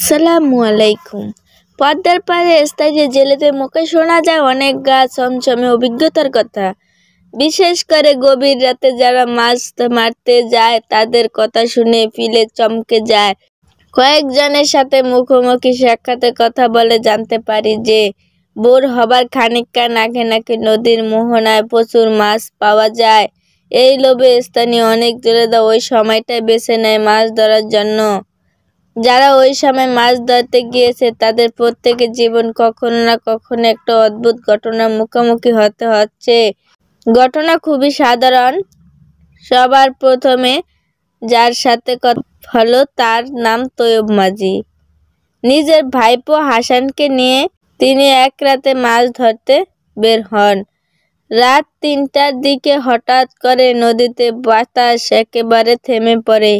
আসসালামু আলাইকুম। পদ্মার পাড়ে স্থায়ী জেলেদের মুখে শোনা যায় অনেক গা ছমছমে অভিজ্ঞতার কথা। বিশেষ করে গভীর রাতে যারা মাছ মারতে যায় তাদের কথা শুনে ফিলে চমকে যায়। কয়েকজনের সাথে মুখোমুখি সাক্ষাতে কথা বলে জানতে পারি যে ভোর হবার খানিকক্ষণ আগে নাকি নদীর মোহনায় প্রচুর মাছ পাওয়া যায়। এই লোভে স্থানীয় অনেক জেলেরা ওই সময়টাই বেছে নেয় মাছ ধরার জন্য। যারা ওই সময় মাছ ধরতে গিয়েছে তাদের প্রত্যেকের জীবন কখনো না কখনো একটা অদ্ভুত ঘটনার মুখোমুখি হতে হচ্ছে। ঘটনা খুবই সাধারণ। সবার প্রথমে যার সাথে কথা হলো তার নাম তৈয়ব মাঝি। নিজের ভাইপো হাসানকে নিয়ে তিনি এক রাতে মাছ ধরতে বের হন। রাত ৩টার দিকে হঠাৎ করে নদীতে বাতাস একেবারে থেমে পড়ে।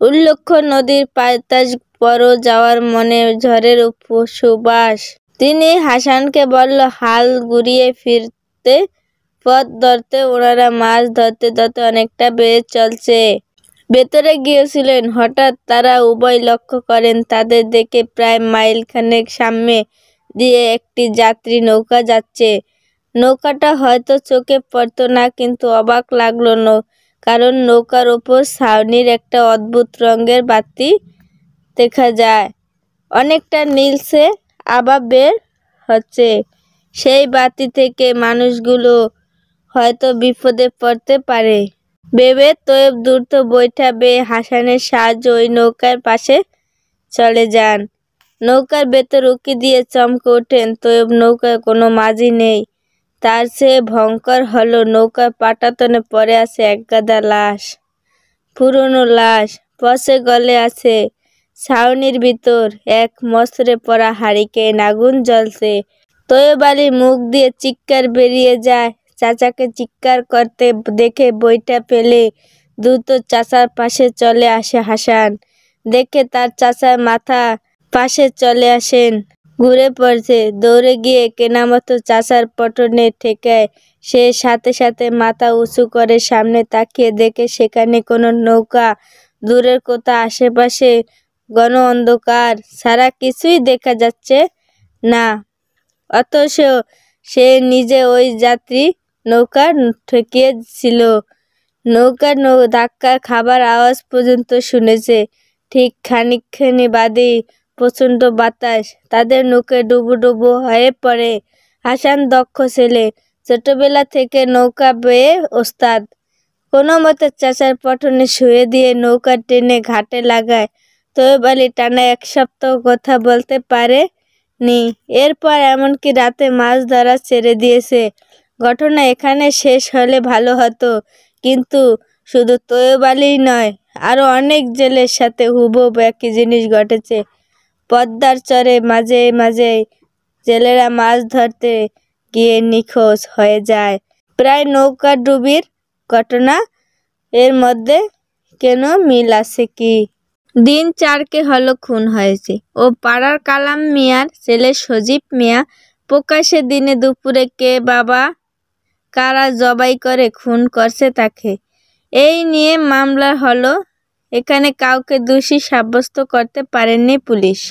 উল্লক্ষ্য নদীর বাতাস বড় যাওয়ার মনে ঝড়ের সুবাস। তিনি হাসানকে বলল হাল ঘুরিয়ে ফিরতে পথ ধরতে। ওনারা মাছ ধরতে ধরতে অনেকটা বেড়ে চলছে। ভেতরে গিয়েছিলেন। হঠাৎ তারা উভয় লক্ষ্য করেন তাদের দেখে প্রায় মাইল খানেক সামনে দিয়ে একটি যাত্রী নৌকা যাচ্ছে। নৌকাটা হয়তো চোখে পড়তো না, কিন্তু অবাক লাগলো কারণ নৌকার ওপর ছাউনির একটা অদ্ভুত রঙের বাতি দেখা যায়। অনেকটা নীলচে আভা বের হচ্ছে। সেই বাতি থেকে মানুষগুলো হয়তো বিপদে পড়তে পারে ভেবে তৈয়ব দ্রুত বৈঠা বেয়ে হাসানের সাহায্যে ওই নৌকার পাশে চলে যান। নৌকার ভেতর উঁকি দিয়ে চমকে ওঠেন তৈয়ব। নৌকায় কোনো মাঝি নেই। তার চেয়ে ভয়ঙ্কর হলো নৌকার পাটাতনে পড়ে আছে এক গাদা লাশ। পুরনো লাশ, পচে গলে আছে। ছাউনির ভিতর এক মসরে পড়া হারিকেন আগুন জ্বলছে। তৈয়ব আলীর মুখ দিয়ে চিৎকার বেরিয়ে যায়। চাচাকে চিৎকার করতে দেখে বইটা ফেলে দ্রুত চাচার পাশে চলে আসে হাসান। দেখে তার চাচার মাথা পাশে চলে আসেন, ঘুরে পড়ছে। দৌড়ে গিয়ে কেনামতো চাচার পটনে ঠেকায়। সে সাথে সাথে মাথা উঁচু করে সামনে তাকিয়ে দেখে সেখানে কোনো নৌকা দূরের কোথাও, আশেপাশে ঘন অন্ধকার ছাড়া কিছুই দেখা যাচ্ছে না। অথচ সে নিজে ওই যাত্রী নৌকা ঠেকিয়েছিল। নৌকার ধাক্কা খাবার আওয়াজ পর্যন্ত শুনেছে। ঠিক খানিকখানি বাদেই প্রচণ্ড বাতাস তাদের নৌকে ডুবো ডুবো হয়ে পড়ে। হাসান দক্ষ ছেলে, ছোটবেলা থেকে নৌকা বেয়ে ওস্তাদ। কোনো মতে চাচার পটনে শুয়ে দিয়ে নৌকা টেনে ঘাটে লাগায়। তৈয়ব আলী টানা ১ সপ্তাহ কথা বলতে পারে নি। এরপর এমনকি রাতে মাছ ধরা ছেড়ে দিয়েছে। ঘটনা এখানে শেষ হলে ভালো হতো, কিন্তু শুধু তৈয়ব আলীই নয়, আরও অনেক জেলের সাথে হুবহু একই জিনিস ঘটেছে। পদ্মার চরে মাঝে মাঝে জেলেরা মাছ ধরতে গিয়ে নিখোঁজ হয়ে যায়। প্রায় নৌকা ডুবির ঘটনা। এর মধ্যে কেন মিল আছে কি? দিন ৪কে হলো খুন হয়েছে ও পাড়ার কালাম মিয়ার ছেলে সজীব মিয়া। প্রকাশ্যে দিনে দুপুরে কে বাবা কারা জবাই করে খুন করছে তাকে, এই নিয়ে মামলা হলো। এখানে কাউকে দোষী সাব্যস্ত করতে পারেনি পুলিশ।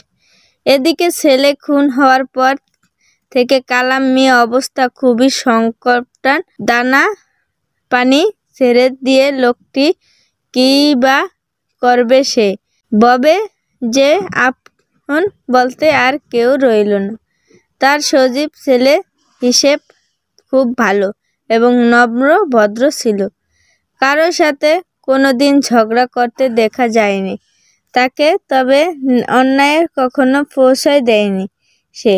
এদিকে ছেলে খুন হওয়ার পর থেকে কালাম মিয়া অবস্থা খুবই সংকটান। দানা পানি ছেড়ে দিয়ে লোকটি কী বা করবে সে? ববে যে আপন বলতে আর কেউ রইল না। তার সজীব ছেলে হিসেব খুব ভালো এবং নম্র ভদ্র ছিল। কারো সাথে কোনো দিন ঝগড়া করতে দেখা যায়নি তাকে, তবে অন্যায়ের কখনো প্রশ্রয় দেয়নি সে।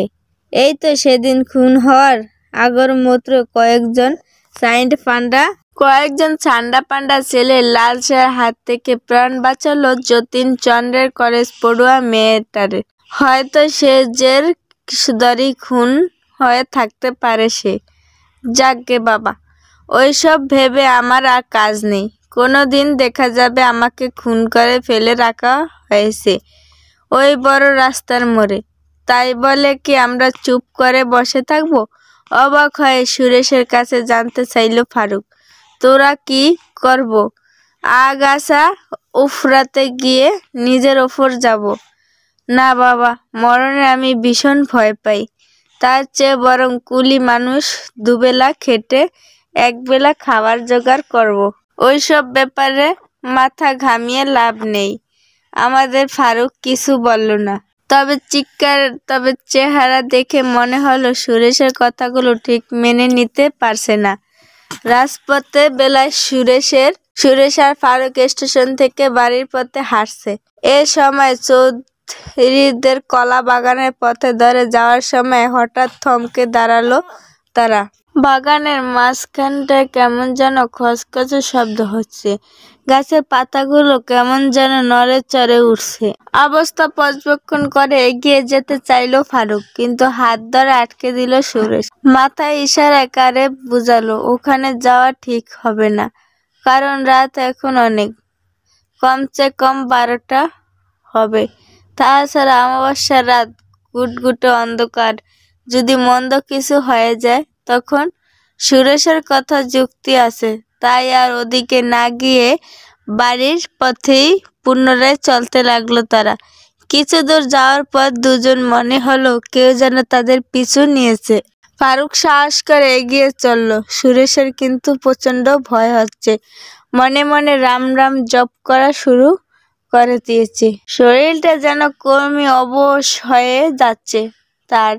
এই তো সেদিন খুন হওয়ার আগরমাত্র কয়েকজন ছান্ডা পান্ডা ছেলের লালসার হাত থেকে প্রাণ বাঁচালো যতীন চন্দ্রের কলেজ পড়ুয়া মেয়েটারে। হয়তো সে জের ধরেই খুন হয়ে থাকতে পারে সে। যাকগে বাবা, ওইসব ভেবে আমার আর কাজ নেই। কোনো দিন দেখা যাবে আমাকে খুন করে ফেলে রাখা হয়েছে ওই বড় রাস্তার মোড়ে। তাই বলে কি আমরা চুপ করে বসে থাকবো? অবাক হয়ে সুরেশের কাছে জানতে চাইল ফারুক, তোরা কি করবো? আগাছা উফরাতে গিয়ে নিজের ওপর যাব? না বাবা, মরণে আমি ভীষণ ভয় পাই। তার চেয়ে বরং কুলি মানুষ দুবেলা খেটে একবেলা খাবার জোগাড় করব। ওইসব ব্যাপারে মাথা ঘামিয়ে লাভ নেই। আমাদের ফারুক কিছু বলল না। তবে চেহারা দেখে মনে হলো সুরেশের কথাগুলো ঠিক মেনে নিতে পারছে না। রাজপথে বেলায় সুরেশ আর ফারুক স্টেশন থেকে বাড়ির পথে হাঁটছে। এ সময় চৌধুরীদের কলা বাগানের পথে ধরে যাওয়ার সময় হঠাৎ থমকে দাঁড়ালো তারা। বাগানের মাঝখানটায় কেমন যেন খচখচে শব্দ হচ্ছে। গাছের পাতাগুলো কেমন যেন নড়ে চড়ে উঠছে। অবস্থা পর্যবেক্ষণ করে এগিয়ে যেতে চাইলো ফারুক, কিন্তু হাত ধরে আটকে দিল সুরেশ। মাথায় ইশারায় কারে বুঝালো ওখানে যাওয়া ঠিক হবে না, কারণ রাত এখন অনেক, কমসে কম 12টা হবে। তাছাড়া অমাবস্যার রাত, গুটগুটে অন্ধকার, যদি মন্দ কিছু হয়ে যায় তখন। সুরেশের কথা যুক্তি আছে, তাই আর ওদিকে না গিয়ে বাড়ির পথেই পুনরায় চলতে লাগলো তারা। কিছু দূর যাওয়ার পর দুজন মনে হলো কেউ যেন তাদের পিছু নিয়েছে। ফারুক সাহস করে এগিয়ে চলল। সুরেশের কিন্তু প্রচন্ড ভয় হচ্ছে। মনে মনে রাম রাম জপ করা শুরু করে দিয়েছে। শরীরটা যেন ক্রমে অবশ হয়ে যাচ্ছে তার।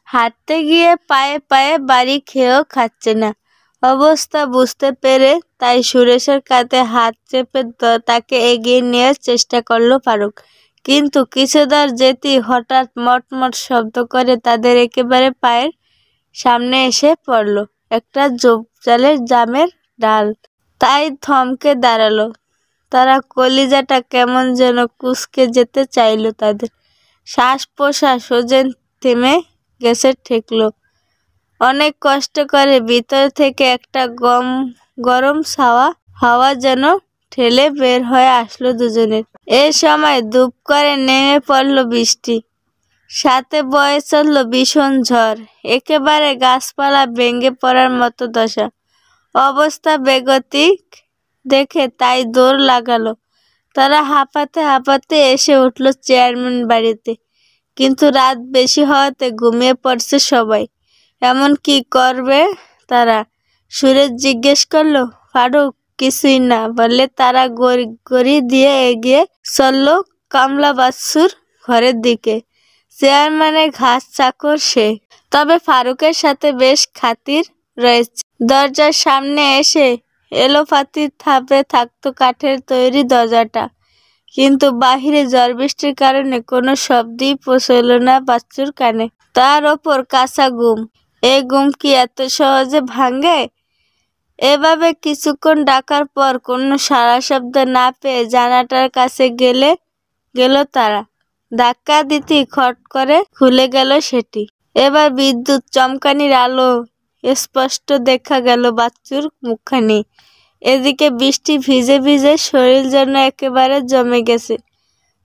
হাঁটতে গিয়ে পায়ে পায়ে বাড়ি খেয়েও খাচ্ছে না। অবস্থা বুঝতে পেরে তাই সুরেশের কাঁধে হাত চেপে তাকে এগিয়ে নেওয়ার চেষ্টা করলো ফারুক। কিন্তু কিছু দূর যেতেই হঠাৎ মটমট শব্দ করে তাদের একেবারে পায়ের সামনে এসে পড়ল একটা ঝোপঝাড়ের জামের ডাল। তাই থমকে দাঁড়ালো তারা। কলিজাটা কেমন যেন কুঁচকে যেতে চাইল তাদের। শ্বাস প্রশ্বাস যেন থেমে গেছে ঠেকলো। অনেক কষ্ট করে ভিতর থেকে একটা গরম হাওয়া যেন ঠেলে বের হয়ে আসলো দুজনের। এই সময় দুপ করে নেমে পড়ল বৃষ্টি, সাথে বয়ে চলল ভীষণ ঝড়। একেবারে গাছপালা ভেঙে পড়ার মতো দশা। অবস্থা বেগতিক দেখে তাই দৌড় লাগালো তারা। হাঁপাতে হাঁপাতে এসে উঠল চেয়ারম্যান বাড়িতে। কিন্তু রাত বেশি হওয়াতে ঘুমিয়ে পড়ছে সবাই। এমন কি করবে তারা? সুরেশ জিজ্ঞেস করলো। ফারুক কিছুই না বলে তারা গড়ি দিয়ে এগিয়ে চলল কামলা বাচ্চুর ঘরের দিকে। চেয়ারম্যানের ঘাস চাকর সে, তবে ফারুকের সাথে বেশ খাতির রয়েছে। দরজার সামনে এসে এলোপাতির ধাপে থাকতো কাঠের তৈরি দরজাটা, কিন্তু বাহিরে ঝড় বৃষ্টির কারণে কোনো শব্দই পৌঁছল না বাচ্চুর কানে। তার ওপর কাঁচা ঘুম। এই ঘুম কি এত সহজে ভাঙে? এভাবে কিছুক্ষণ ডাকার পর কোনো সাড়া শব্দ না পেয়ে জানালাটার কাছে গেল তারা। ধাক্কা দিতেই খট করে খুলে গেল সেটি। এবার বিদ্যুৎ চমকানির আলো স্পষ্ট দেখা গেল বাচ্চুর মুখখানি। এদিকে বৃষ্টি ভিজে ভিজে শরীর যেন একেবারে জমে গেছে।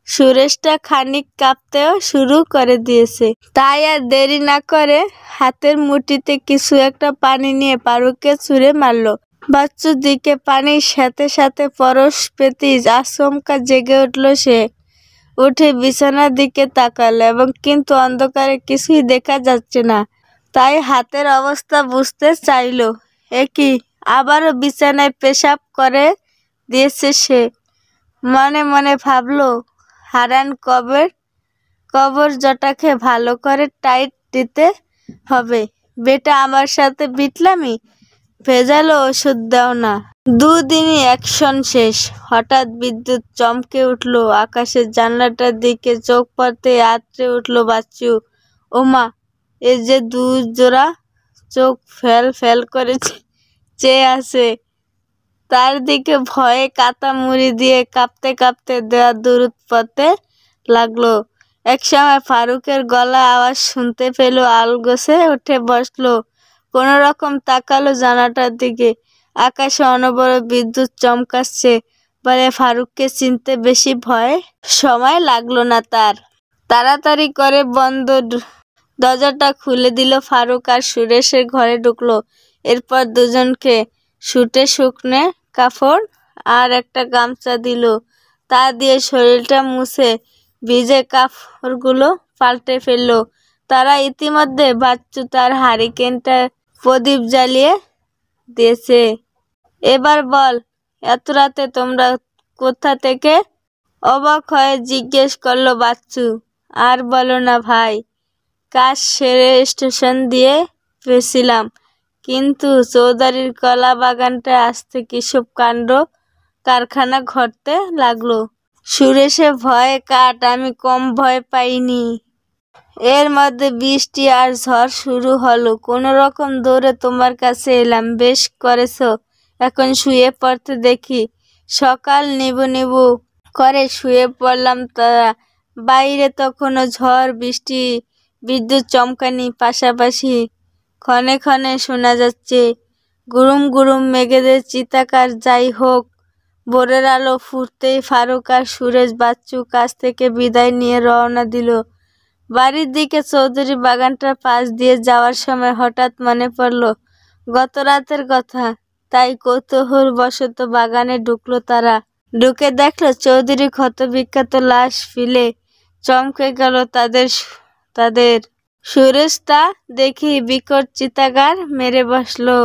সুরেশটা খানিক কাঁপতেও শুরু করে দিয়েছে। তাই আর দেরি না করে হাতের মুঠিতে কিছু একটা পানি নিয়ে ফারুককে ছুঁড়ে মারল। বাচ্চুর দিকে পানির সাথে সাথে পরশ পেতেই আচমকা জেগে উঠল সে। উঠে বিছানার দিকে তাকালো এবং কিন্তু অন্ধকারে কিছুই দেখা যাচ্ছে না। তাই হাতের অবস্থা বুঝতে চাইল। একি, আবারও বিছানায় পেশাব করে দিয়েছে সে। মনে মনে ভাবল, হারান কবর জটাকে ভালো করে টাইট দিতে হবে। বেটা আমার সাথে বিটলামি, ভেজালো ওষুধ দাও না। দুদিনই অ্যাকশন শেষ। হঠাৎ বিদ্যুৎ চমকে উঠল। আকাশের জানলাটার দিকে চোখ পড়তে আঁতড়ে উঠল বাচ্চু। ওমা, এ যে দুজোড়া চোখ ফেল ফেল করে চেয়ে আছে তার দিকে। ভয়ে কাতা মুড়ি দিয়ে কাঁপতে কাঁপতে দেওয়া দূর পথে লাগলো। একসময় ফারুকের গলা আওয়াজ শুনতে পেল। আলগোছে উঠে বসলো, কোনো রকম তাকালো জানালাটার দিকে। আকাশে অনবরত বিদ্যুৎ চমকাচ্ছে বলে ফারুককে চিনতে বেশি সময় লাগলো না তার। তাড়াতাড়ি করে বন্ধ দরজাটা খুলে দিল ফারুক আর সুরেশের ঘরে ঢুকলো। এরপর দুজনকে শুকনো কাপড় আর একটা গামছা দিল। তা দিয়ে শরীরটা মুছে ভিজে কাপড়গুলো পাল্টে ফেলল। তারা ইতিমধ্যে বাচ্চু তার হারিকেনটা প্রদীপ জ্বালিয়ে দিয়েছে। এবার বল, এত রাতে তোমরা কোথা থেকে? অবাক হয়ে জিজ্ঞেস করলো বাচ্চু। আর বলো না ভাই, কাজ সেরে স্টেশন দিয়ে ফিরছিলাম, কিন্তু চৌধুরীর কলা বাগানটা আসতে কিসব কাণ্ড কারখানা ঘটতে লাগলো। সুরেশে ভয়ে কাট, আমি কম ভয় পাইনি। এর মধ্যে বৃষ্টি আর ঝড় শুরু হলো। কোনো রকম দৌড়ে তোমার কাছে এলাম। বেশ করেছো, এখন শুয়ে পড়তে দেখি। সকাল নিবু নিবু করে শুয়ে পড়লাম। তারা বাইরে তখনও ঝড় বৃষ্টি, বিদ্যুৎ চমকানি, পাশাপাশি ক্ষণে ক্ষণে শোনা যাচ্ছে গুরুম গুরুম মেঘেদের চিৎকার। যাই হোক, ভোরের আলো ফুটতেই ফারুক আর সুরেশ বাচ্চু কাছ থেকে বিদায় নিয়ে রওনা দিল বাড়ির দিকে। চৌধুরী বাগানটার পাশ দিয়ে যাওয়ার সময় হঠাৎ মনে পড়ল গত রাতের কথা। তাই কৌতূহলবশত বাগানে ঢুকলো তারা। ঢুকে দেখলো চৌধুরী ক্ষতবিক্ষত লাশ ফেলে চমকে গেল তাদের। সুরেশ তা দেখি বিকট চিৎকার মেরে বসলো।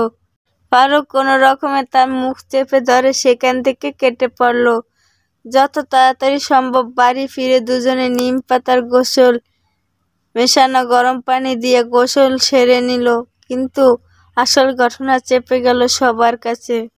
ফারুক কোনো রকমে তার মুখ চেপে ধরে সেখান থেকে কেটে পড়ল। যত তাড়াতাড়ি সম্ভব বাড়ি ফিরে দুজনে নিম পাতার গোসল মেশানো গরম পানি দিয়ে গোসল সেরে নিল। কিন্তু আসল ঘটনা চেপে গেল সবার কাছে।